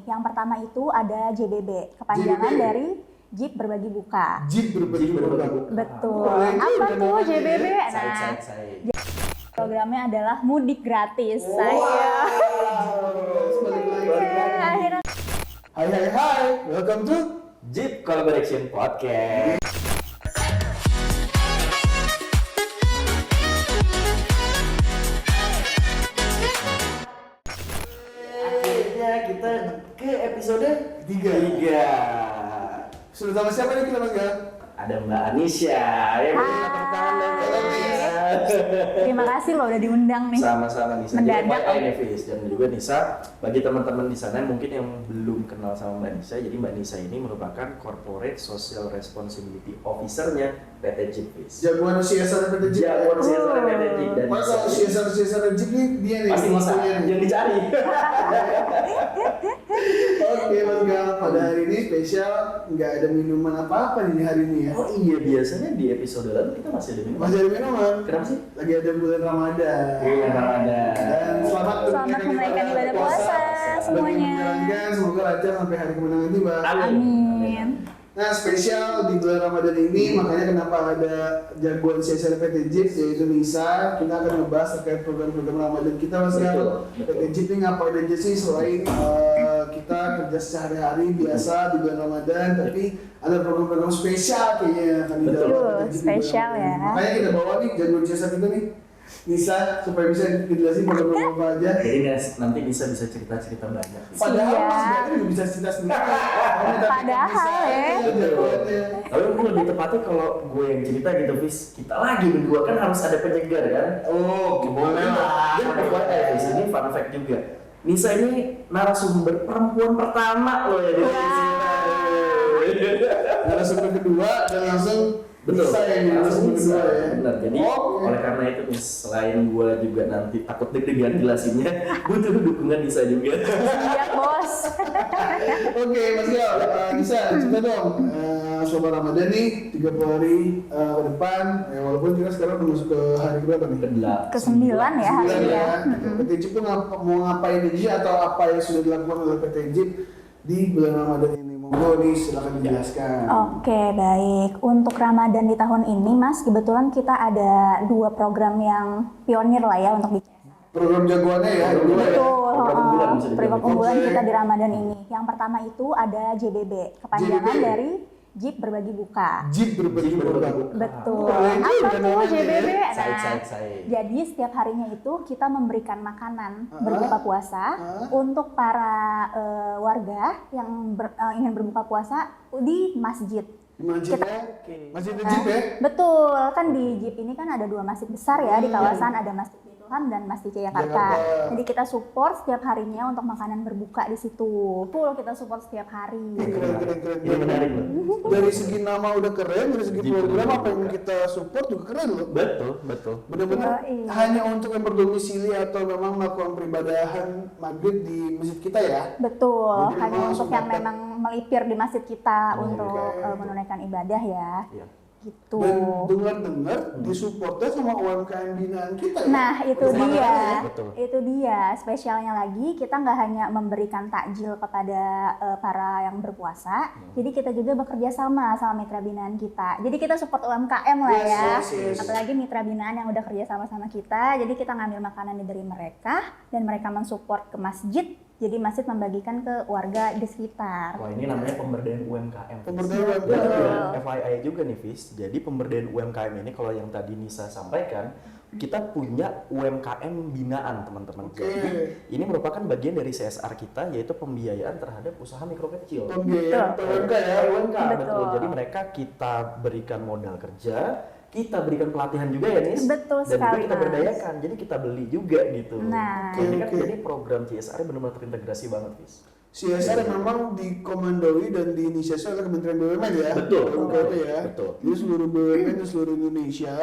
Yang pertama itu ada JBB, kepanjangan JBB? dari Jeep Berbagi Buka. Jeep berbagi buka. Betul. Boleh juga Apa ada tuh namanya JBB? ya? Nah, programnya adalah mudik gratis. Saya. Akhirnya Hai, welcome to Jeep Collaboration Podcast. Akhirnya kita ke episode 3. Sudah sama siapa nih kita Mas Gal? Ada Mbak Anisha. Ya, beri tepuk tangan dong, Mbak Anisha. terima kasih loh udah diundang nih. Sama-sama Nisa. Mendadak. Jadi FYI Nevis dan juga Nisa, bagi teman-teman di sana mungkin yang belum kenal sama Mbak Nisa, jadi Mbak Nisa ini merupakan Corporate Social Responsibility Officer-nya PT Jeep. Jagoan CSR PT Jeep. Jagoan CSR PT Jeep dan Mas Nisa kalau ini CSR Jeep nih dia nih. pasti Nisa punya nih. yang dicari. Oke Mas Gal, pada hari ini spesial nggak ada minuman apa-apa nih hari ini ya. Oh iya, biasanya di episode lalu kita masih ada minum. Masih ada minuman. Kenapa sih? Lagi ada bulan Ramadan. Bulan Ramadan. Dan selamat menunaikan ibadah puasa semuanya. Bagi yang menjalankan, semoga lancar sampai hari kemenangan tiba. Amin. Nah, spesial di bulan Ramadan ini, makanya kenapa ada jagoan CSR PT Jeep, yaitu Nisa. Kita akan ngebahas terkait program-program Ramadan kita, Mas Gal. Betul. PT Jeep ini ngapain aja sih selain kita kerja sehari-hari biasa di bulan Ramadan, tapi ada program-program spesial kayaknya yang akan didapat Betul, PT Jeep di bulan spesial Ramadan. ya. Makanya kita bawa nih jagoan CSR kita nih, Nisa, supaya bisa dijelasin program apa aja. Jadi nanti bisa cerita-cerita banyak. Padahal Iya. Mas Gal juga bisa cerita sendiri. Padahal, Tapi mungkin lebih tepatnya kalau gue yang cerita gitu, Fis, kita lagi berdua kan harus ada penyegar kan? Oh, boleh lah. Dan FYI, Fis, ini fun fact juga. Nisa ini narasumber perempuan pertama loh ya di sini. Narasumber kedua dan langsung Betul. bisa ya nih narasumber Bisa. kedua ya. Benar. Jadi Oke. oleh karena itu nih, selain gue juga nanti takut deg-degan jelasinnya, butuh dukungan Nisa juga. Iya, Bos. Oke, Mas Gal, bisa cerita dong. Sobat Ramadan nih 30 hari ke depan, walaupun kita sekarang udah masuk ke hari berapa nih? Ke-9 ya hari Sembilan ini ya. PT Jeep tuh mau ngapain aja atau apa yang sudah dilakukan oleh PT Jeep di bulan Ramadan ini? Monggo nih silakan dijelaskan. Oke, baik. Untuk Ramadan di tahun ini, Mas, kebetulan kita ada 2 program yang pionir lah ya untuk bicara. Program jagoannya ya, dua ya. Betul, Program unggulan bisa dibilang. program unggulan Oke. kita di Ramadan ini. Yang pertama itu ada JBB, kepanjangan JBB? dari Jeep Berbagi Buka. Jeep berbagi buka. Betul. Boleh Apa juga tuh namanya JBB? ya. Saya. Jadi setiap harinya itu kita memberikan makanan berbuka puasa Ah. untuk para warga yang ingin berbuka puasa di masjid. Di masjidnya, masjid Jeep ya. Betul, kan di Jeep ini kan ada 2 masjid besar ya di kawasan, ada Masjid Baitul dan Masjid Jayakarta. Jakarta. Jadi kita support setiap harinya untuk makanan berbuka di situ. Full kita support setiap hari. Keren. Ini menarik loh. Dari segi nama udah keren, dari segi Jeep program berbagi apa yang buka. kita support juga keren loh. Betul. Benar-benar Yoi. hanya untuk yang berdomisili atau memang melakukan peribadahan maghrib di masjid kita ya. Betul, Jadi hanya memang untuk langsung yang dapat. memang melipir di masjid kita Oh, untuk oke. menunaikan ibadah ya. Iya. Gitu. Dan dengar-dengar disupportnya sama UMKM binaan kita ya. Nah, itu Betul. dia. Betul. Itu dia. Spesialnya lagi, kita nggak hanya memberikan takjil kepada para yang berpuasa, jadi kita juga bekerja sama mitra binaan kita. Jadi kita support UMKM lah ya. Yes. Apalagi mitra binaan yang udah kerja sama kita. Jadi kita ngambil makanan dari mereka dan mereka mensupport ke masjid. Jadi masjid membagikan ke warga di sekitar. Wah, ini namanya pemberdayaan UMKM. Fis. Pemberdayaan Dan UMKM. juga FYI juga nih, Fis. Jadi pemberdayaan UMKM ini kalau yang tadi Nisa sampaikan, kita punya UMKM binaan, teman-teman. Oke. Jadi ini merupakan bagian dari CSR kita, yaitu pembiayaan terhadap usaha mikro kecil. Pembiayaan PMK ya. UMK, betul. Betul. Jadi mereka kita berikan modal kerja, kita berikan pelatihan juga ya, Nis. Betul Dan juga sekali, kita Mas. berdayakan, jadi kita beli juga gitu. Nah. Ini kan Oke. jadi program CSR benar-benar terintegrasi banget, Fis. CSR yang memang dikomandoi dan diinisiasi oleh Kementerian BUMN ya. Betul. UMKM ya. Betul. Jadi seluruh BUMN di seluruh Indonesia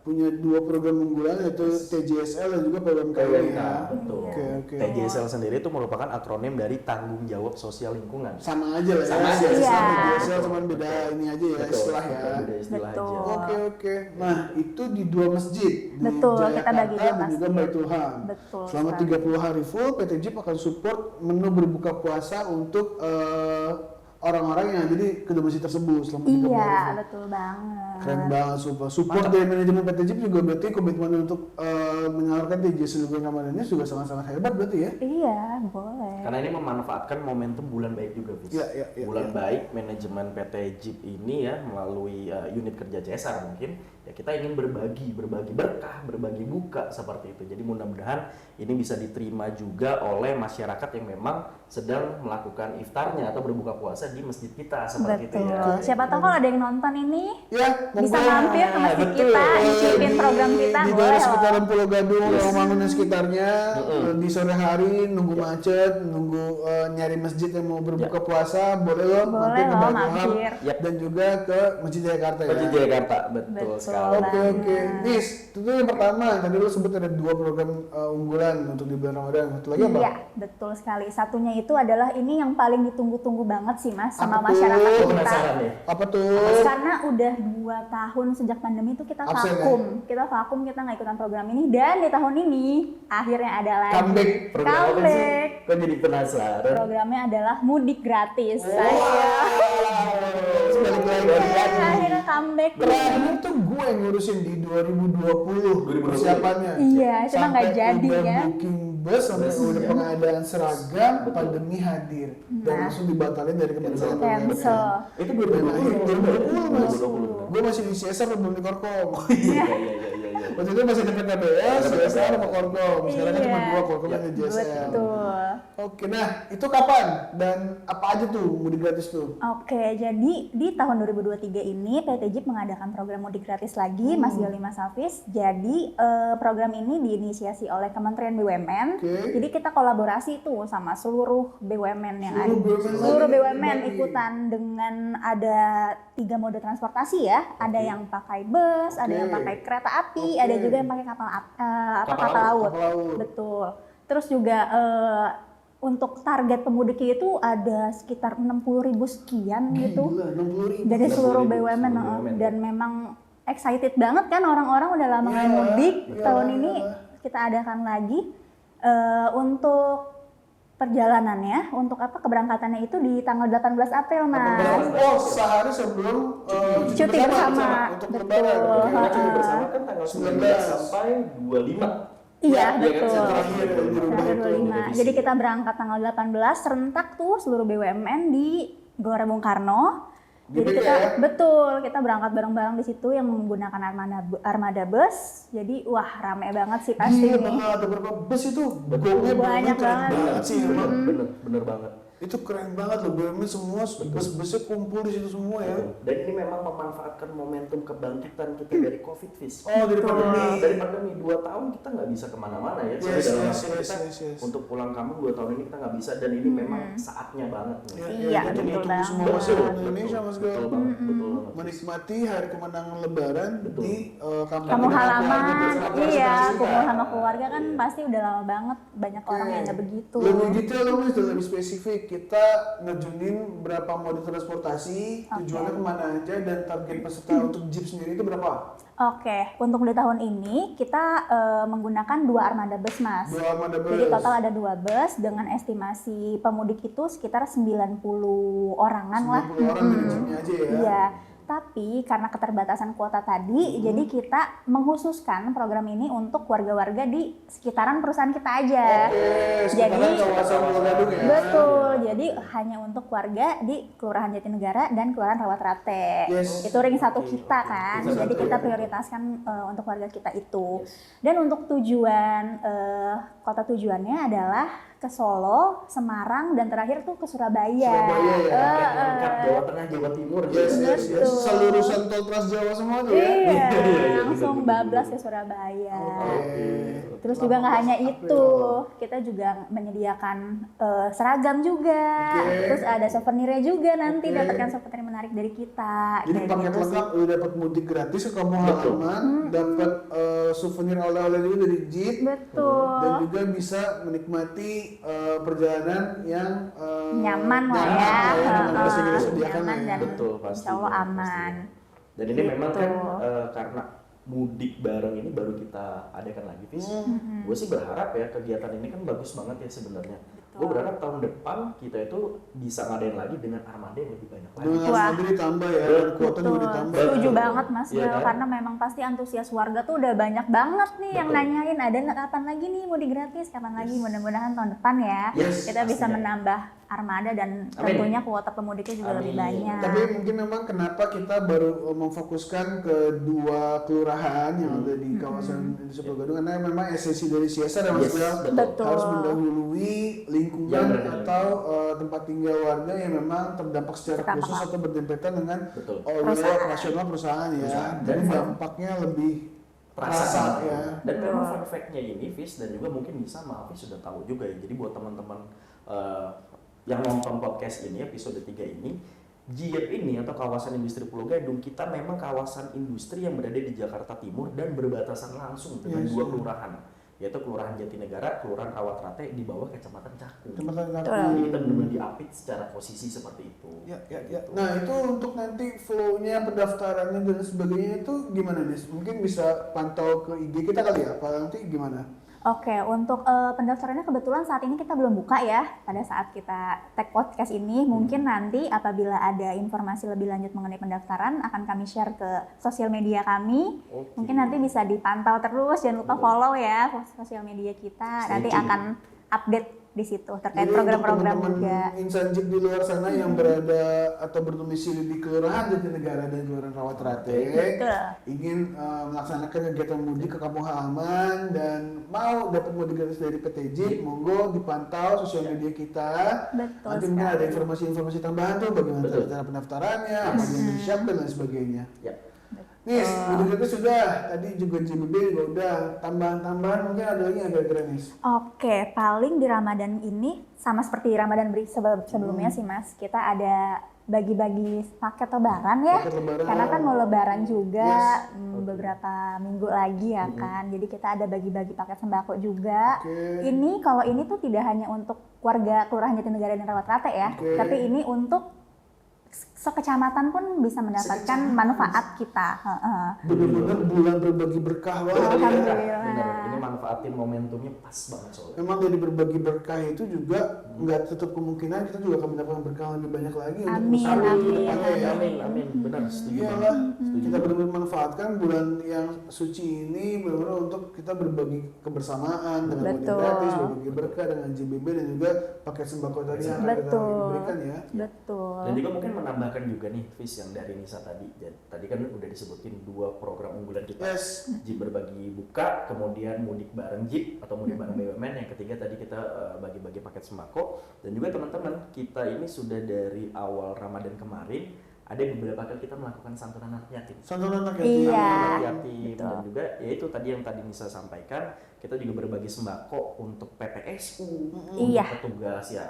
punya 2 program unggulan yaitu TJSL dan juga PWMK PWMK, ya. betul. Oke. TJSL sendiri itu merupakan akronim dari tanggung jawab sosial lingkungan. Sama aja lah Sama ya. aja, Iya. TJSL cuma beda ini aja ya Betul, istilah ya. beda istilah Betul. aja. Oke. Nah, itu di 2 masjid di Betul, kita bagi Jayakarta 2 dan juga masjid. Baitul Ham. Betul Selama sekali. 30 hari full, PT JIP akan support menu berbuka puasa untuk orang-orang yang ada di kedua masjid tersebut selama 30 Iya, hari full. betul banget. Keren banget, support dari manajemen PT JIP juga berarti komitmen untuk menyalurkan TJSL bulan Ramadan ini juga sangat-sangat hebat berarti ya. Iya, boleh. Karena ini memanfaatkan momentum bulan baik juga, Fis. Iya, Bulan baik manajemen PT JIP ini ya melalui unit kerja CSR mungkin ya kita ingin berbagi berkah, berbagi buka seperti itu. Jadi mudah-mudahan ini bisa diterima juga oleh masyarakat yang memang sedang melakukan iftarnya atau berbuka puasa di masjid kita seperti Betul. itu ya. Siapa tahu kalau ada yang nonton ini Ya, bisa monggo. mampir ke masjid betul. kita, nyicipin program kita, di boleh daerah loh. sekitaran Pulau Gadung, Rawamangun dan sekitarnya di sore hari nunggu macet, nunggu nyari masjid yang mau berbuka puasa, boleh loh Boleh mampir ke loh, Baitul Ham mampir. Yap. dan juga ke Masjid Jakarta ya. Masjid Jakarta, betul Betul. sekali. Oke. Nis, itu yang pertama. Tadi lu sebut ada 2 program unggulan untuk di bulan Ramadan. Satu lagi apa? Iya, betul sekali. Satunya itu adalah ini yang paling ditunggu-tunggu banget sih Mas sama Apa tuh? masyarakat kita. Penasaran ya? Apa tuh? Karena udah 2 tahun sejak pandemi itu kita Absen, vakum. Kita vakum, kita nggak ikutan program ini. Dan di tahun ini akhirnya ada lagi. Comeback. Program apa sih? Comeback. Kok jadi penasaran? Programnya adalah mudik gratis. Sebalik lagi. Akhirnya comeback. Terakhir tuh gue yang ngurusin di 2020 persiapannya. Iya, cuma Sampai nggak jadi udah ya. booking bus, sampai udah pengadaan seragam, pandemi hadir dan langsung dibatalin dari Kementerian Cancel. Itu Dan akhirnya 2020 mas. 2020. Gue masih di CSR belum di Korkom. Iya. Waktu itu masih di PKBS, CSR sama Korkom. Sekarang kan cuma 2 Korkom Iya, dan JSR. Betul. Oke, nah itu kapan dan apa aja tuh mudik gratis tuh? Oke, jadi di tahun 2023 ini PT JIP mengadakan program mudik gratis lagi, Mas Gali Mas Hafiz. Jadi program ini diinisiasi oleh Kementerian BUMN. Oke. Jadi kita kolaborasi tuh sama seluruh BUMN yang ada. Seluruh BUMN Seluruh lagi, BUMN lagi. ikutan dengan ada 3 mode transportasi ya. Ada yang pakai bus, ada yang pakai kereta api, ada juga yang pakai kapal Kapal laut. Kapal laut. Betul. Terus juga untuk target pemudik itu ada sekitar 60.000 sekian gitu Gila, 60.000. dari seluruh 60.000 BUMN, BUMN. dan memang excited banget kan orang-orang udah lama nggak Iya, mudik. iya, Tahun iya. ini kita adakan lagi untuk perjalanannya, untuk apa keberangkatannya itu di tanggal 18 April Mas. Oh, sehari sebelum Cuti bersama. untuk Betul. lebaran. Oke. Kita cuti bersama kan tanggal 19 sampai 25. Iya, Iya kan, betul. terakhir di rumah Terakhir itu. 25. Jadi kita berangkat tanggal 18 serentak tuh seluruh BUMN di Gelora Bung Karno. Jadi GBK kita ya? betul, kita berangkat bareng-bareng di situ yang menggunakan armada bus. Jadi wah rame banget sih pasti Iya ini. banget, ada berapa bus itu? Betul. Gongnya Banyak keren banget. sih emang. Bener banget. Itu keren banget loh, BUMN semua bus-busnya kumpul di situ semua ya. Dan ini memang memanfaatkan momentum kebangkitan kita dari COVID, Fis. Oh, dari pandemi. Dari pandemi 2 tahun kita nggak bisa kemana-mana ya. Jadi Yes, dalam yes, arti yes, kita yes. untuk pulang kampung 2 tahun ini kita nggak bisa, dan ini memang saatnya banget nih. Iya, untuk betul untuk banget. semua masyarakat Indonesia Mas Gal. Betul banget, betul banget. Menikmati hari kemenangan lebaran Betul. di kampung Kamu halaman. halaman, iya, kumpul sama keluarga kan pasti udah lama banget. Banyak orang yang nggak begitu. Lebih detail dong, Mas, dan lebih spesifik. Kita ngejunin berapa mode transportasi, tujuannya kemana aja, dan target peserta untuk Jeep sendiri itu berapa? Oke, untuk di tahun ini kita menggunakan 2 armada bus Mas. 2 armada bus. Jadi total ada 2 bus dengan estimasi pemudik itu sekitar 90 orangan lah. 90 orang dari Jeepnya aja ya. Iya, tapi karena keterbatasan kuota tadi, jadi kita mengkhususkan program ini untuk warga-warga di sekitaran perusahaan kita aja. Oke, sekitaran Jadi kawasan Pulau Gadung ya. betul, jadi hanya untuk warga di Kelurahan Jatinegara dan Kelurahan Rawat-Rate. Yes. Itu ring 1 kita kan, Ring jadi satu, kita ya. prioritaskan untuk warga kita itu. Dan untuk tujuan kota tujuannya adalah ke Solo, Semarang, dan terakhir tuh ke Surabaya. Surabaya ya. Paket lengkap Jawa Tengah, Jawa Timur. Yes, yes, yes. Betul. Seluruh Tol Trans Jawa semua tuh ya. Iya, Iya, langsung bener, bener, bablas bener. ke Surabaya. Oke. Terus juga nggak hanya April. itu, kita juga menyediakan seragam juga. Oke. Terus ada souvenirnya juga nanti, Oke. dapatkan souvenir menarik dari kita. Jadi Kayak paket gitu sih. lengkap udah dapat mudik gratis ke kampung Betul. halaman, dapat souvenir oleh-oleh juga dari Jeep, Betul. dan juga bisa menikmati perjalanan yang Nyaman lah ya. dengan Heeh. pasti kita sediakan Nyaman lah ya. dan Betul, pasti. insya Allah aman. Dan ini memang kan Gitu. karena mudik bareng ini baru kita adakan lagi, Fis. Gue sih berharap ya kegiatan ini kan bagus banget ya sebenarnya. Gue berharap tahun depan kita itu bisa ngadain lagi dengan armada yang lebih banyak lagi. Dengan Wah. armada ditambah ya, dan kuota juga Betul, ditambah. setuju Betul. banget Mas Iya Bel, kan? karena memang pasti antusias warga tuh udah banyak banget nih yang Betul. nanyain ada nggak kapan lagi nih mudik gratis, kapan lagi, mudah-mudahan tahun depan ya Yes, kita bisa pastinya. menambah armada dan Amin. tentunya kuota pemudiknya juga lebih Amin. banyak. Tapi mungkin memang kenapa kita baru memfokuskan ke 2 kelurahan yang ada di kawasan Industri Pulau Gadung, karena memang esensi dari CSR ya Mas Yes, Bel, betul. harus mendahului lingkungan Yang berada. atau tempat tinggal warga yang memang terdampak secara Terdampak. khusus atau berdempetan dengan Betul. wilayah Perusahaan. operasional perusahaan ya. Perusahaan. Jadi Dan- dampaknya lebih terasa Terasa ya. Dan memang fun fact-nya ini, Fis, dan juga mungkin bisa Hafiz sudah tahu juga ya. Jadi buat teman-teman yang nonton podcast ini, episode 3 ini, JIEP ini atau kawasan industri Pulau Gadung, kita memang kawasan industri yang berada di Jakarta Timur dan berbatasan langsung dengan Yes. 2 kelurahan, yaitu Kelurahan Jatinegara, Kelurahan Rawatrate di bawah Kecamatan Cakung. Tempat Jadi kita benar-benar diapit secara posisi seperti itu. Ya. Nah itu untuk nanti flow-nya, pendaftarannya dan sebagainya itu gimana nih? Mungkin bisa pantau ke IG kita kali ya? Apa nanti gimana? Oke, untuk pendaftarannya kebetulan saat ini kita belum buka ya. Pada saat kita tag podcast ini, mungkin nanti apabila ada informasi lebih lanjut mengenai pendaftaran akan kami share ke sosial media kami. Oke. Mungkin nanti bisa dipantau terus, jangan lupa follow ya sosial media kita. Stay Nanti tune. akan update di situ terkait Jadi program-program untuk juga. teman-teman Insanjik di luar sana yang berada atau berdomisili di Kelurahan Jatinegara dan Kelurahan Rawatrate, Betul. ingin melaksanakan kegiatan mudik ke kampung halaman dan mau dapat mudik gratis dari PT JIP, monggo dipantau sosial media kita. Betul Nanti mungkin sekali. ada informasi-informasi tambahan tuh bagaimana Betul. cara pendaftarannya, apa yang disiapkan dan sebagainya. Ya. Nis, mudik gratis sudah, tadi juga JBB juga udah, tambahan-tambahan mungkin ada lagi nggak kira-kira Nis? Oke, paling di Ramadan ini sama seperti Ramadan sebelumnya sih Mas, kita ada bagi-bagi paket lebaran ya. Paket lebaran. Karena kan mau lebaran juga Yes. beberapa minggu lagi ya kan. Jadi kita ada bagi-bagi paket sembako juga. Oke. Ini kalau ini tuh tidak hanya untuk warga Kelurahan Jatinegara dan Rawatrate ya, Oke. tapi ini untuk sekecamatan pun bisa mendapatkan manfaat kita. Heeh. Benar-benar bulan berbagi berkah banget. Alhamdulillah. Benar, ini manfaatin momentumnya pas banget soalnya. Memang dari berbagi berkah itu juga nggak tutup kemungkinan kita juga akan mendapatkan berkah yang lebih banyak lagi untuk Amin, usaha amin. ke depannya ya. Amin, benar, setuju Iyalah, banget. Setuju kita banget. benar-benar manfaatkan bulan yang suci ini benar-benar untuk kita berbagi kebersamaan dengan mudik Betul. gratis, berbagi berkah dengan JBB dan juga paket sembako tadi yang akan kita Betul. berikan ya. Betul. Dan juga mungkin menambahkan juga nih, Fis, yang dari Nisa tadi. Tadi kan udah disebutin 2 program unggulan kita. Yes. JIP berbagi buka, kemudian mudik bareng JIP atau mudik bareng BUMN. Yang ketiga tadi kita bagi-bagi paket sembako. Dan juga teman-teman, kita ini sudah dari awal Ramadan kemarin ada beberapa kali kita melakukan santunan anak yatim. Santunan anak Iya. yatim. Anak yatim betul. dan juga ya itu tadi yang tadi Nisa sampaikan, kita juga berbagi sembako untuk PPSU, Iya. untuk petugas ya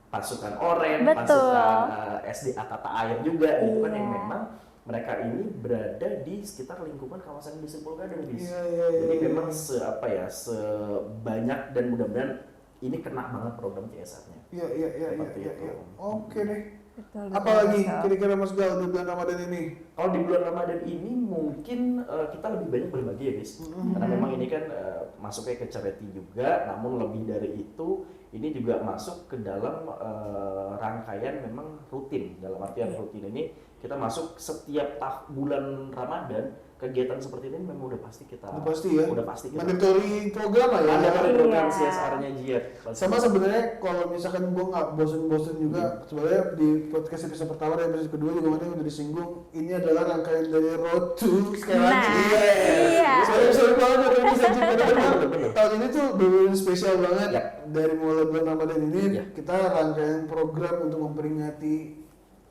pasukan oranye, Betul. pasukan SDA tata air juga gitu kan, yang Iya. memang mereka ini berada di sekitar lingkungan kawasan industri Pulau Gadung, Bis. Iya, iya, iya, Jadi iya. memang sebanyak dan mudah-mudahan ini kena banget program CSR-nya. Iya, iya, iya, iya, Seperti iya, itu. iya. Oke deh. Betul, Apalagi betul. kira-kira Mas Gal di bulan Ramadan ini? Kalau di bulan Ramadan ini mungkin kita lebih banyak berbagi ya, Bis. Karena memang ini kan masuknya ke charity juga, namun lebih dari itu ini juga masuk ke dalam rangkaian memang rutin. Dalam artian rutin ini kita masuk setiap bulan Ramadan, kegiatan seperti ini memang udah pasti kita Udah pasti ya? Udah pasti kita. Mandatory program lah ya. Ada kali program Iya. CSR-nya JIEP. Sama sebenarnya kalau misalkan gue nggak bosen-bosen juga, sebenarnya di podcast episode pertama dan episode kedua juga kemarin udah disinggung, ini adalah rangkaian dari Road to sekali Nah, lagi. iya. Sorry banget udah bisa juga Bener. tahun ini tuh benar-benar spesial banget. Ya. Dari mulai bulan Ramadan ini Ya. kita rangkaian program untuk memperingati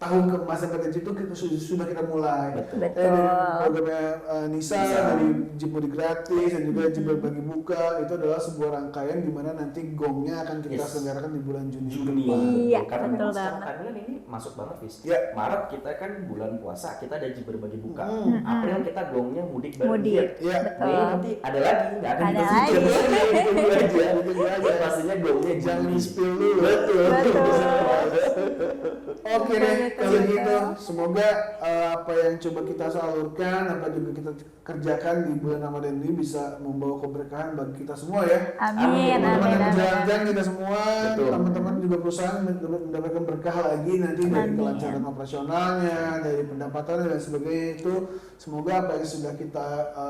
tahun keemasan PTJ itu kita sudah kita mulai. Betul. Dari programnya Nisa, dari Jeep Mudik Gratis dan juga Jeep Berbagi Buka, itu adalah sebuah rangkaian di mana nanti gongnya akan kita selenggarakan di bulan Juni. Iya, Karena betul memang sekarang banget. timeline ini masuk banget, Fis. Ya. Maret kita kan bulan puasa, kita ada Jeep Berbagi Buka. Hmm. April kita gongnya mudik bareng Mudik. Diet. Iya. Mei nanti ada lagi, nggak akan Ada dikasih lagi. Tunggu aja. Tunggu aja. Pastinya gongnya Jangan Juni. di-spill dulu. Betul. Oke deh, Betul, kalau betul. gitu semoga apa yang coba kita salurkan, apa juga kita kerjakan di bulan Ramadan ini bisa membawa keberkahan bagi kita semua ya. Amin, Teman-teman amin, yang amin. berjalan kita semua, Betul. teman-teman juga perusahaan mendapatkan berkah lagi nanti dari Amin. kelancaran operasionalnya, dari pendapatan dan sebagainya itu. Semoga apa yang sudah kita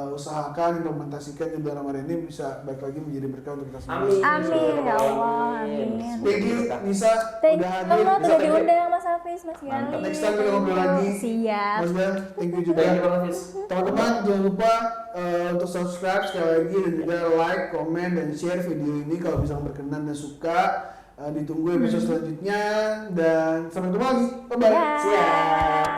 usahakan, implementasikan di bulan Ramadan ini bisa balik lagi menjadi berkah untuk kita semua. Amin. Amin, ya Allah, amin. Thank you Nisa Thank udah you hadir. banget udah diundang Mas Hafiz, Mas Gali. Mantap. Next time kita ngobrol lagi. Siap. Mas Bel, thank you juga. Thank you banget, Fis. Teman-teman jangan lupa untuk subscribe sekali lagi dan juga like, komen, dan share video ini kalau misalnya berkenan dan suka. Ditunggu episode selanjutnya dan sampai ketemu lagi. Bye bye. Ya. Siap.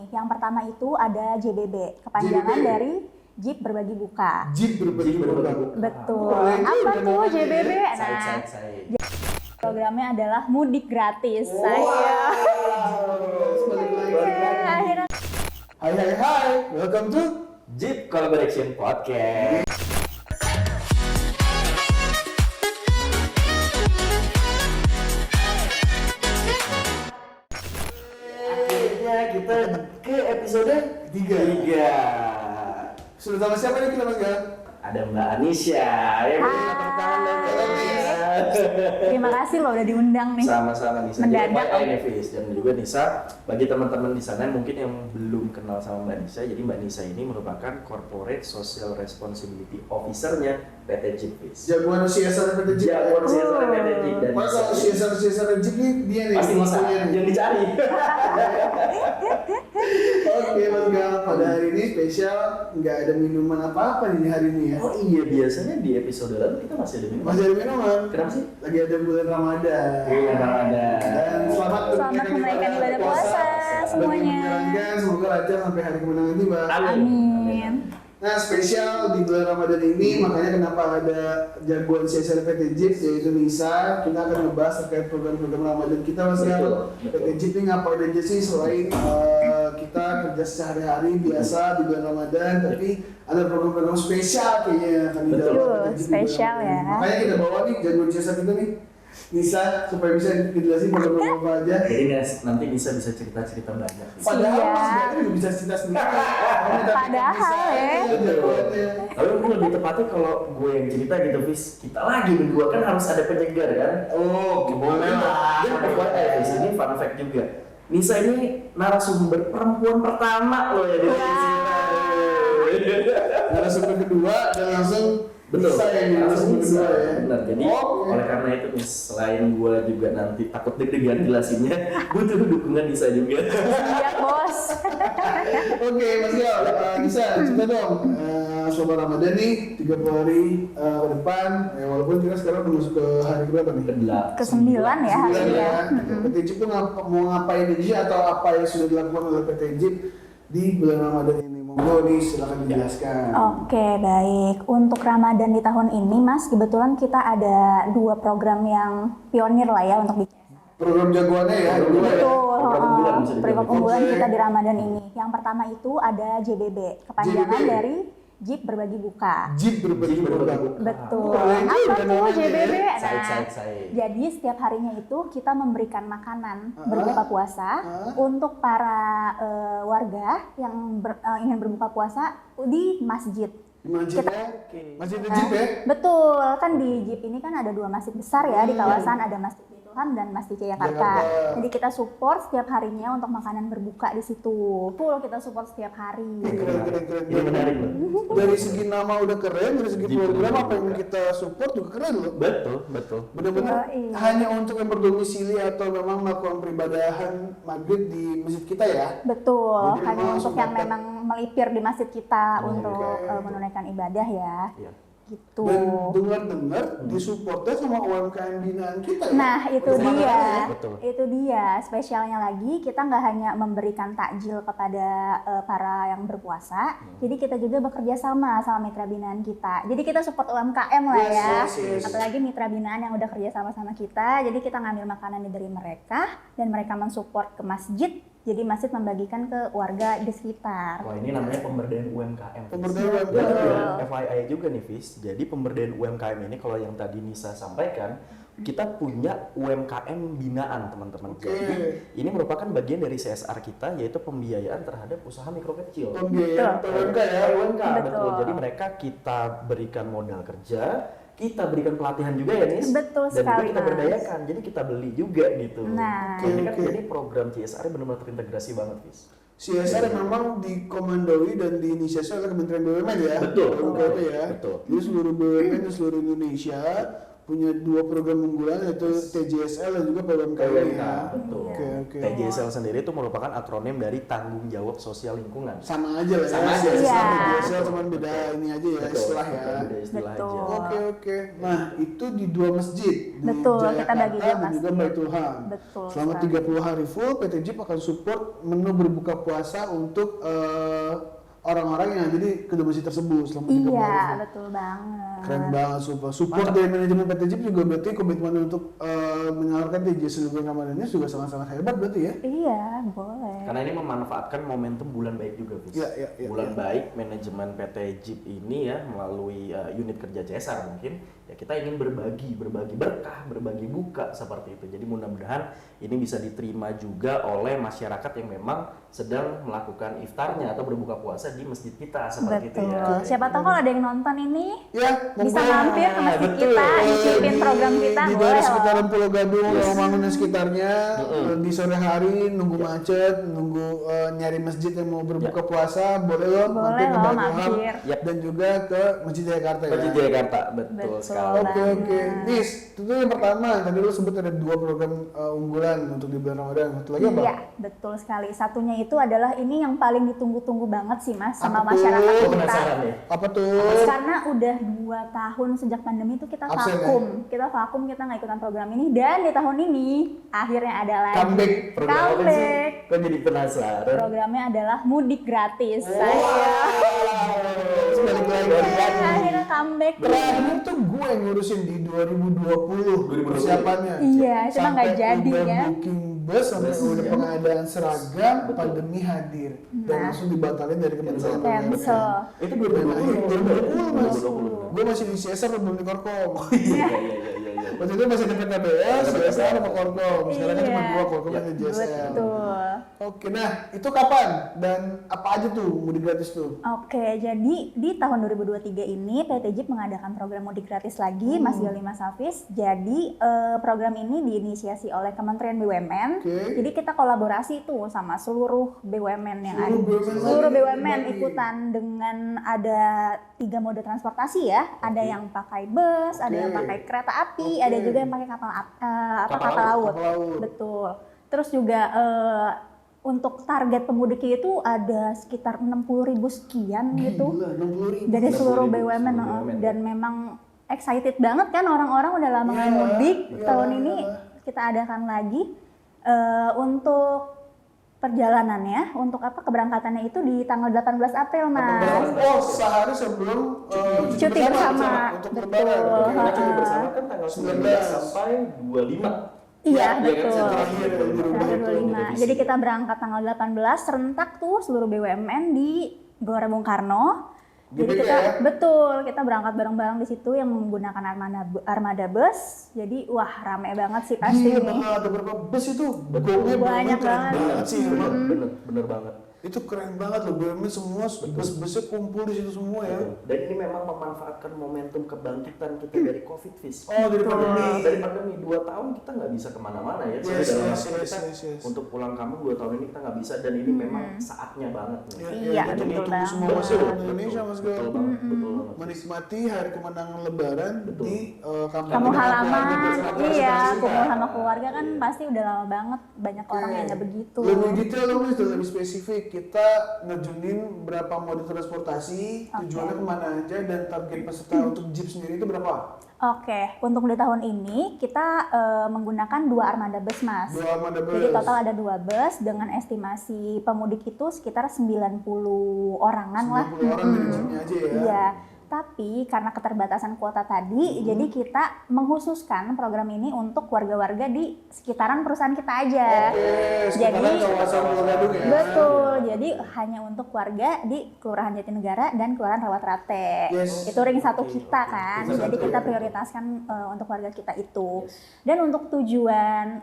Yang pertama itu ada JBB, kepanjangan JBB. dari Jeep Berbagi Buka. Jeep berbagi Jeep buka. Berbagi Buka. Betul. Boleh, Apa udah tuh namanya JBB? ya. Nah, Saya. programnya adalah mudik gratis. Wow. Saya. Balik lagi. Akhirnya Hai, welcome to Jeep Collaboration Podcast. Akhirnya kita ke episode 3. sudah sama siapa nih kita Mas Gal? Ada Mbak Anisha. Ya, beri tepuk tangan dong, Mbak Anisha. terima kasih loh udah diundang nih. Sama-sama Nisa. Mendadak. Jadi Nevis dan juga Nisa, bagi teman-teman di sana mungkin yang belum kenal sama Mbak Nisa, jadi Mbak Nisa ini merupakan Corporate Social Responsibility Officer-nya PT Jeep. Jagoan CSR PT Jeep. Jagoan CSR PT Jeep dan Wah, kalau CSR Jeep nih dia nih. pasti Nisa pokoknya nih. yang dicari. Oke Mas Gal, pada hari ini spesial nggak ada minuman apa-apa nih di hari ini ya. Oh iya, biasanya di episode lalu kita masih ada minuman. Masih ada minuman. Kenapa sih? Lagi ada bulan Ramadan. Bulan Ramadan. Dan selamat Menunaikan ibadah puasa semuanya. Bagi yang menjalankan, semoga lancar sampai hari kemenangan tiba. Amin. Nah, spesial di bulan Ramadan ini, makanya kenapa ada jagoan CSR PT Jeep, yaitu Nisa. Kita akan membahas terkait program-program Ramadan kita, Mas Gal. Betul. PT Jeep ini ngapain aja sih selain kita kerja sehari-hari biasa di bulan Ramadan, tapi ada program-program spesial kayaknya yang akan Betul. dijalankan PT Jeep di Spesial bulan Ramadan. ya. Makanya kita bawa nih jagoan CSR kita nih, Nisa, supaya bisa dijelasin program apa aja. Jadi nanti Nisa bisa cerita-cerita banyak. Padahal Siap. Mas Gal juga bisa cerita sendiri. Padahal ya. Tapi mungkin lebih tepatnya kalau gue yang cerita gitu, Fis, kita lagi berdua kan harus ada penyegar kan? Oh, boleh lah. Dan Fis, ini fun fact juga. Nisa ini narasumber perempuan pertama loh ya di Narasumber kedua dan langsung Betul. Nisa yang narasumber kedua ya. Benar. Jadi Oke. oleh karena itu nih, selain gue juga nanti takut deg-degan jelasinnya, butuh dukungan Nisa juga. Siap, Bos. Oke, Mas Gal, Nisa, coba dong. Sobat Ramadan nih 30 hari ke depan, walaupun kita sekarang udah masuk ke hari berapa nih? Ke-9 ya hari Sembilan ini ya. PT Jeep tuh mau ngapain aja atau apa yang sudah dilakukan oleh PT Jeep di bulan Ramadan ini? Monggo nih, silakan dijelaskan. Oke, baik. Untuk Ramadan di tahun ini, Mas, kebetulan kita ada 2 program yang pionir lah ya untuk bikin. Program jagoannya ya, kedua ya. Betul, Program unggulan bisa dibilang. program unggulan Oke. kita di Ramadan ini. Yang pertama itu ada JBB, kepanjangan JBB. dari Jeep Berbagi Buka. Jeep berbagi buka. Betul. Boleh Apa juga tuh namanya JBB? ya. Saya. Jadi setiap harinya itu kita memberikan makanan Ah. berbuka puasa Ah. untuk para warga yang ingin berbuka puasa di masjid. Masjid Jeep ya. Betul, kan di Jeep ini kan ada 2 masjid besar ya di kawasan, ada Masjid Baitul Ilham dan Masjid Jayakarta. Jakarta. Jadi kita support setiap harinya untuk makanan berbuka di situ. Full kita support setiap hari. Keren. Ini menarik loh. Dari segi nama udah keren, dari segi program apa yang kita support juga keren loh. Betul. Benar-benar Yoi. hanya untuk yang berdomisili atau memang melakukan peribadahan maghrib di masjid kita ya. Betul, Jadi hanya memang untuk langsung yang dapat. memang melipir di masjid kita Oh, untuk oke. menunaikan ibadah ya. Iya. Gitu. Dan dengar-dengar disupportnya sama UMKM binaan kita ya. Nah, itu Betul. dia. Betul. Itu dia. Spesialnya lagi, kita nggak hanya memberikan takjil kepada para yang berpuasa, jadi kita juga bekerja sama mitra binaan kita. Jadi kita support UMKM lah ya. Yes. Apalagi mitra binaan yang udah kerja sama kita. Jadi kita ngambil makanan dari mereka dan mereka mensupport ke masjid. Jadi masjid membagikan ke warga di sekitar. Wah, ini namanya pemberdayaan UMKM. Fis. Pemberdayaan Dan UMKM. FYI juga nih, Fis. Jadi pemberdayaan UMKM ini kalau yang tadi Nisa sampaikan, kita punya UMKM binaan, teman-teman. Oke. Jadi ini merupakan bagian dari CSR kita, yaitu pembiayaan terhadap usaha mikro kecil. Pembiayaan PMK ya. UMK, betul. Betul. Jadi mereka kita berikan modal kerja, kita berikan pelatihan juga ya, Nis. Betul Dan sekali, juga kita Mas. berdayakan, jadi kita beli juga gitu. Nah. Ini kan Oke. jadi program CSR benar-benar terintegrasi banget, Fis. CSR yang memang dikomandoi dan diinisiasi oleh Kementerian BUMN ya. Betul. UMKM ya. Betul. Jadi seluruh BUMN di seluruh Indonesia punya dua program unggulan yaitu TJSL dan juga PUMKM PUMK, ya. betul. Oke. TJSL sendiri itu merupakan akronim dari tanggung jawab sosial lingkungan. Sama aja lah ya. Sama aja, CSR, iya. TJSL cuma beda ini aja ya istilah ya. Beda istilah Betul. aja. Oke. Nah, itu di dua masjid. Betul, di kita bagi Jayakarta dua dan juga masjid. Baitul Ham. Betul Selama sekali. 30 hari full, PT JIP akan support menu berbuka puasa untuk orang-orang yang ada di kedua masjid tersebut selama 30 hari Iya, full. betul banget. Keren banget, support dari manajemen PT JIP juga berarti komitmen untuk menyalurkan TJSL juga Ramadan ini juga sangat-sangat hebat berarti ya. Iya, boleh. Karena ini memanfaatkan momentum bulan baik juga, Fis. Iya, Bulan baik, manajemen PT JIP ini ya melalui unit kerja CSR mungkin ya kita ingin berbagi berkah, berbagi buka seperti itu. Jadi mudah-mudahan ini bisa diterima juga oleh masyarakat yang memang sedang melakukan iftarnya atau berbuka puasa di masjid kita seperti Betul. itu ya. Siapa tahu kalau ada yang nonton ini Ya, bisa monggo. mampir ke masjid betul. kita, nyicipin program kita, di boleh daerah loh. sekitaran Pulau Gadung, Rawamangun dan sekitarnya di sore hari nunggu Ya. macet, nunggu nyari masjid yang mau berbuka puasa, boleh loh Boleh mampir ke loh, Baitul Ham mampir. dan juga ke Masjid Jayakarta ya. Masjid Jayakarta, betul Betul. sekali. Oke. Nis, itu yang pertama. Tadi lu sebut ada dua program unggulan untuk di bulan Ramadan. Satu lagi apa? Iya, betul sekali. Satunya itu adalah ini yang paling ditunggu-tunggu banget sih Mas sama Apa tuh? masyarakat kita. Penasaran ya? Apa tuh? Karena udah 2 tahun sejak pandemi itu kita Absen, vakum. Kita vakum, kita nggak ikutan program ini. Dan di tahun ini akhirnya ada lagi. Comeback. Program apa sih? Comeback. Kok jadi penasaran? Programnya adalah mudik gratis. Balik lagi. Akhirnya comeback. Terakhir tuh gue yang ngurusin di 2020 persiapannya. Iya, cuma nggak Sampai jadi udah ya. booking bus, sampai udah pengadaan seragam, pandemi hadir dan langsung dibatalin dari Kementerian Cancel. Itu 2020 mas. 2020. Gue masih di CSR belum di Korkom. Iya. Waktu itu masih di PKBS, CSR sama Korkom. Sekarang kan cuma Iya. dua Korkom dan JSR. Betul. Oke, nah itu kapan dan apa aja tuh mudik gratis tuh? Oke, jadi di tahun 2023 ini PT JIP mengadakan program mudik gratis lagi, Mas Gali Mas Hafiz. Jadi program ini diinisiasi oleh Kementerian BUMN. Oke. Jadi kita kolaborasi tuh sama seluruh BUMN yang ada. Seluruh BUMN Seluruh lagi BUMN berbagi. ikutan dengan ada 3 mode transportasi ya. Ada yang pakai bus, ada yang Oke. pakai kereta api, Oke. ada juga yang pakai kapal Kapal laut. Kapal laut. Betul. Terus juga untuk target pemudiknya itu ada sekitar 60.000 sekian gitu Gila, 60.000. dari 60.000 seluruh BUMN, seluruh BUMN. dan memang excited banget kan orang-orang udah lama nggak Iya, mudik. iya, Tahun iya. ini kita adakan lagi untuk perjalanannya, untuk apa keberangkatannya itu di tanggal 18 April Mas. Oh, sehari sebelum Cuti bersama. untuk Betul. lebaran. Kita cuti bersama kan tanggal 19 19 sampai 25. Iya, kan? betul. Terakhir di rumah Tanggal itu. 25. Jadi kita berangkat tanggal 18 serentak tuh seluruh BUMN di Gelora Bung Karno. Jadi GBK kita ya? betul, kita berangkat bareng-bareng di situ yang menggunakan armada bus. Jadi wah rame banget sih pasti Gila, ini. ada berapa bus itu? Gongnya Banyak keren banget. sih. emang. Bener banget. Itu keren banget loh, BUMN semua bus-busnya kumpul di situ semua ya. Betul. Dan ini memang memanfaatkan momentum kebangkitan kita dari COVID, Fis. Oh, dari pandemi. Dari pandemi 2 tahun kita nggak bisa kemana-mana ya. Yes, Dalam yes, arti yes, kita yes, yes. untuk pulang kampung 2 tahun ini kita nggak bisa, dan ini memang saatnya banget nih. Iya, betul, betul betul. banget. Semua masyarakat Indonesia Mas Gal. Betul banget, betul banget. Menikmati hari kemenangan Lebaran Betul. di Kampung halaman, iya, Masing-masing. kumpul sama keluarga kan Iya. pasti udah lama banget, banyak orang yang nggak begitu. Lebih detail dong, Mas, dan lebih spesifik. Kita ngejunin berapa mode transportasi, tujuannya kemana aja, dan target peserta untuk Jeep sendiri itu berapa? Oke, untuk di tahun ini kita menggunakan 2 armada bus, Mas. 2 armada bus. Jadi total ada 2 bus dengan estimasi pemudik itu sekitar 90 orangan lah. 90 orang dari Jeepnya aja ya. Iya, tapi karena keterbatasan kuota tadi, jadi kita mengkhususkan program ini untuk warga-warga di sekitaran perusahaan kita aja. Oke, sekitaran kawasan Pulau Gadung ya. Betul, jadi hanya untuk warga di Kelurahan Jatinegara dan Kelurahan Rawat-Rate. Yes. Itu ring 1 kita kan, Ring jadi satu, kita ya. prioritaskan untuk warga kita itu. Dan untuk tujuan,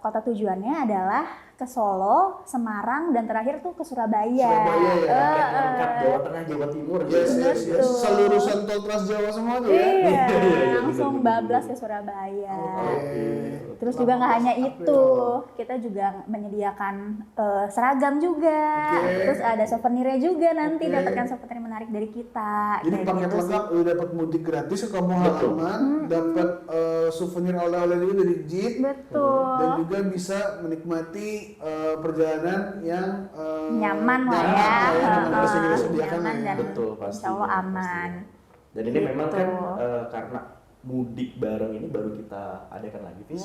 kota tujuannya adalah ke Solo, Semarang, dan terakhir tuh ke Surabaya. Surabaya ya. Lengkap Jawa Tengah, Jawa Timur. Yes, gitu. yes, yes. Betul. Seluruh Trans Jawa semua tuh ya. Iya, iya, langsung bener-bener. bablas ke Surabaya. Oke. Terus juga nggak hanya 18 itu, April. kita juga menyediakan seragam juga. Oke. Terus ada souvenirnya juga nanti, Oke. dapatkan souvenir menarik dari kita. Jadi Kayak paket gitu sih. lengkap, udah dapat mudik gratis ke kampung Betul. halaman, dapat souvenir oleh-oleh juga dari Jeep, Betul. dan juga bisa menikmati perjalanan yang Nyaman lah ya. dengan fasilitas yang Heeh, disediakan nyaman ya. dan Betul, pasti. insya Allah aman. Pastinya. Dan ini memang kan Gitu. karena mudik bareng ini baru kita adakan lagi, Fis.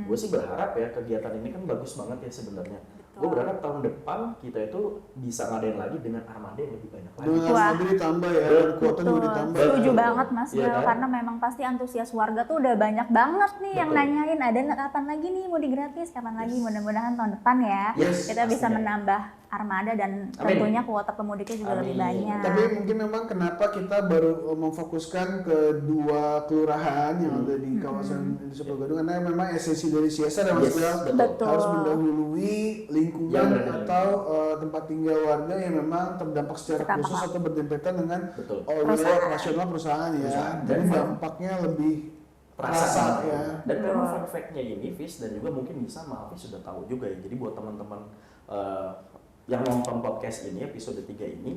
Gue sih berharap ya kegiatan ini kan bagus banget ya sebenarnya. Gue berharap tahun depan kita itu bisa ngadain lagi dengan armada yang lebih banyak lagi. Dengan Wah. armada ditambah ya, dan kuota juga Betul, ditambah. setuju Betul. banget Mas Iya Mel, kan? karena memang pasti antusias warga tuh udah banyak banget nih yang Betul. nanyain ada kapan lagi nih mudik gratis, kapan lagi, mudah-mudahan tahun depan ya Yes, kita bisa pastinya. menambah armada dan Amin. tentunya kuota pemudiknya juga lebih Amin. banyak. Tapi mungkin memang kenapa kita baru memfokuskan ke 2 kelurahan yang ada di kawasan Industri Pulau Gadung, karena memang esensi dari CSR ya Mas Yes, Bel, betul. harus mendahului lingkungan Yang berada di atau tempat tinggal warga yang memang terdampak secara Terdampak. khusus atau berdempetan dengan Betul. wilayah operasional perusahaan ya. Perusahaan. Jadi Dan dampaknya lebih Terasa terasa banget. ya. Dan memang fun fact-nya ini, Fis, dan juga mungkin bisa Maafis sudah tahu juga ya. Jadi buat teman-teman yang nonton podcast ini, episode 3 ini,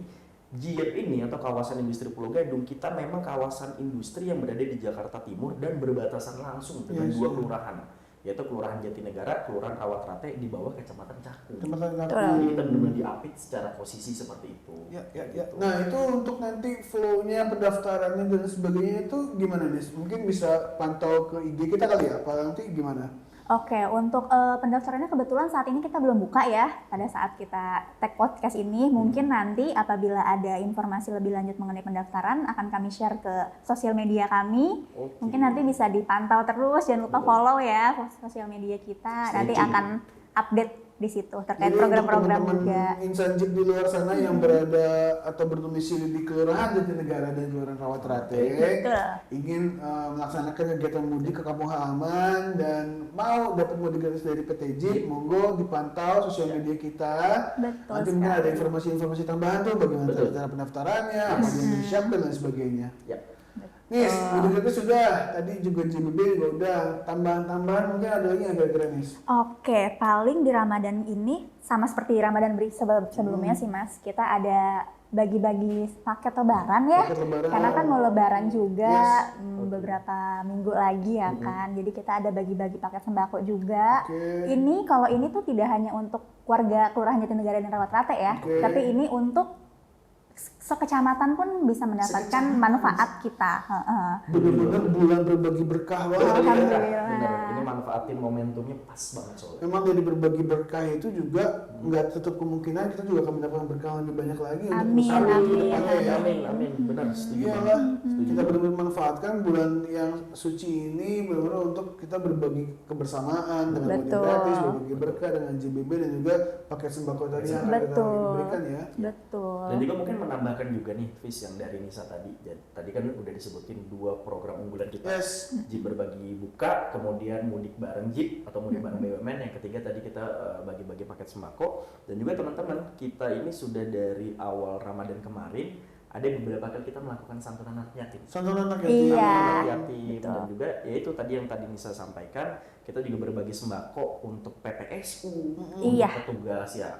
JIEP ini atau kawasan industri Pulau Gadung, kita memang kawasan industri yang berada di Jakarta Timur dan berbatasan langsung dengan Yes, 2 yes. kelurahan, yaitu Kelurahan Jatinegara, Kelurahan Rawat-Rate di bawah Kecamatan Cakung. Tempat Jadi kita benar-benar diapit secara posisi seperti itu. Ya, ya, ya. Gitu. Nah itu untuk nanti flow-nya, pendaftarannya dan sebagainya itu gimana nih? Mungkin bisa pantau ke IG kita kali ya, apa nanti gimana? Oke, untuk pendaftarannya kebetulan saat ini kita belum buka ya. Pada saat kita tag podcast ini, mungkin nanti apabila ada informasi lebih lanjut mengenai pendaftaran akan kami share ke sosial media kami. Oke. Mungkin nanti bisa dipantau terus, jangan lupa follow ya sosial media kita. Stay Nanti tune. akan update di situ terkait Jadi program-program untuk juga. teman-teman insan Jeep di luar sana yang berada atau berdomisili di Kelurahan Jatinegara dan Kelurahan Rawat-Rate, Betul. ingin melaksanakan kegiatan mudik ke kampung halaman dan mau dapat mudik gratis dari PT Jeep, monggo dipantau sosial media kita. Betul Nanti mungkin sekali. ada informasi-informasi tambahan tuh bagaimana Betul. cara pendaftarannya, apa yang disiapkan dan sebagainya. Ya. Nis, mudik gratis sudah, tadi juga JBB juga udah, tambahan-tambahan mungkin ada lagi nggak kira-kira Nis? Oke, paling di Ramadan ini sama seperti Ramadan sebelumnya sih Mas, kita ada bagi-bagi paket lebaran ya. Paket lebaran. Karena kan mau lebaran juga Yes. beberapa minggu lagi ya kan. Jadi kita ada bagi-bagi paket sembako juga. Oke. Ini kalau ini tuh tidak hanya untuk warga Kelurahan Jatinegara dan Rawat-Rate ya, Oke. tapi ini untuk sekecamatan pun bisa mendapatkan Sekecamatan. manfaat kita. Heeh. Bener-bener bulan berbagi berkah banget ya. Alhamdulillah. Benar, ini manfaatin momentumnya pas banget soalnya. Memang dari berbagi berkah itu juga nggak tutup kemungkinan kita juga akan mendapatkan berkah lebih banyak lagi untuk Amin, usaha amin. ke depannya ya. Amin, benar, setuju Iyalah, banget. Setuju kita banget. benar-benar manfaatkan bulan yang suci ini benar-benar untuk kita berbagi kebersamaan dengan mudik Betul. gratis, berbagi berkah dengan JBB dan juga paket sembako tadi yang akan kita Betul. berikan ya. Betul. Dan juga mungkin menambahkan menambahkan juga nih, Fis, yang dari Nisa tadi. Tadi kan udah disebutin 2 program unggulan kita. Yes. Jeep berbagi buka, kemudian mudik bareng Jeep atau mudik bareng BUMN. Yang ketiga tadi kita bagi-bagi paket sembako. Dan juga teman-teman, kita ini sudah dari awal Ramadan kemarin ada beberapa kali kita melakukan santunan anak yatim. Santunan anak Iya. yatim. Anak yatim, betul. dan juga yaitu tadi yang tadi Nisa sampaikan, kita juga berbagi sembako untuk PPSU, Iya. untuk petugas ya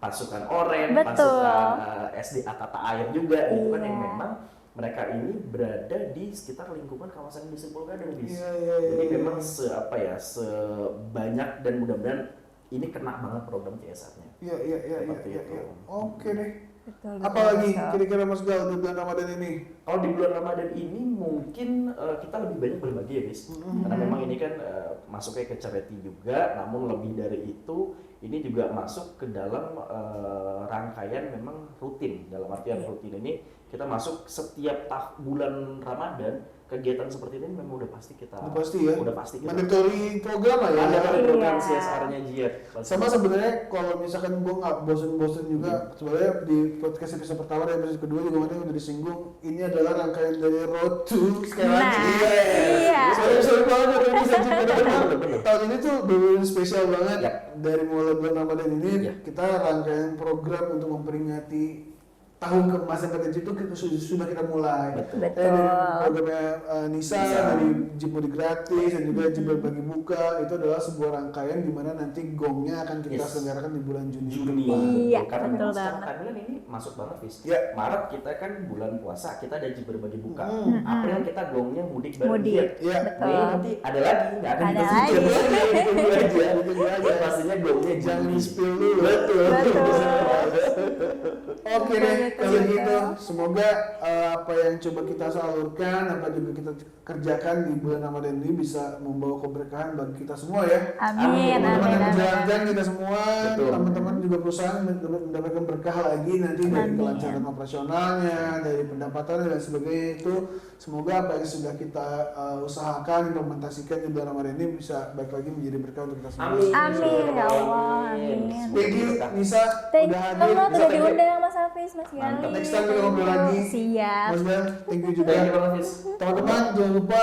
pasukan oren, Betul. pasukan SDA Tata Air juga, itu kan yang Iya. memang mereka ini berada di sekitar lingkungan kawasan industri Pulau Gadung, bis. Iya, iya, iya, Jadi iya. memang sebanyak dan mudah-mudahan ini kena banget program CSR-nya. Iya, iya, iya, Seperti iya, itu. iya. Oke deh. Betul, Apalagi betul. kira-kira Mas Gal di bulan Ramadan ini? Kalau di bulan Ramadan ini mungkin kita lebih banyak berbagi ya, bis. Karena memang ini kan masuknya ke charity juga, namun lebih dari itu ini juga masuk ke dalam rangkaian memang rutin. Dalam artian rutin ini kita masuk setiap bulan Ramadan, kegiatan seperti ini memang udah pasti kita Udah pasti ya? udah pasti kita Mandatory program lah ya. ada dari program Iya. CSR-nya Jiat. Sama sebenarnya kalau misalkan gue nggak bosen-bosen juga, sebenarnya di podcast episode pertama dan episode kedua juga kemarin udah disinggung, ini adalah rangkaian dari Road to sekali Nah, lagi. iya. Sorry banget udah bisa Bener. tahun ini tuh benar-benar spesial banget. Ya. Dari mulai bulan Ramadan ini Ya. kita rangkaian program untuk memperingati tahun keemasan PTJ itu sudah kita mulai. Betul. Betul. Dari programnya Nisa, Nisa. dari Jeep Mudik Gratis dan juga Jeep Berbagi Buka, itu adalah sebuah rangkaian di mana nanti gongnya akan kita Yes. selenggarakan di bulan Juni. Juni. Iya, Karena betul memang secara banget. timeline ini masuk banget, Fis. Ya. Maret kita kan bulan puasa, kita ada Jeep berbagi buka. Hmm. April kita gongnya mudik bareng Mudik. Jiat. Iya. Betul. Mei nanti ada lagi, nggak akan Ada kita lagi. Ditunggu aja. Ditunggu aja. Ya, pastinya gongnya Jangan Juni. di-spill dulu. Betul. Oke deh, Betul, kalau betul. gitu semoga apa yang coba kita salurkan, apa juga kita kerjakan di bulan Ramadan ini bisa membawa keberkahan bagi kita semua ya. Amin, Teman-teman amin, yang amin. menjalankan kita semua, Betul. teman-teman juga perusahaan mendapatkan berkah lagi nanti dari Amin. kelancaran operasionalnya, dari pendapatan dan sebagainya itu. Semoga apa yang sudah kita usahakan, implementasikan di bulan Ramadan ini bisa baik lagi menjadi berkah untuk kita semua. Amin. Amin, ya Allah, amin. Thank you Nisa Thank udah you hadir. banget Bisa udah thank you. diundang Mas Hafiz, Mas Gali. Mantap. Next time kita ngobrol lagi. Siap. Mas Bel, thank you juga. Thank you banget, Fis. Teman-teman jangan lupa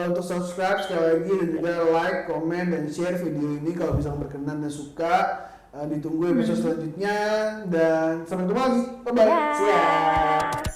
untuk subscribe sekali lagi dan juga like, komen, dan share video ini kalau misalnya berkenan dan suka. Ditunggu episode selanjutnya dan sampai ketemu lagi. Bye bye. Ya.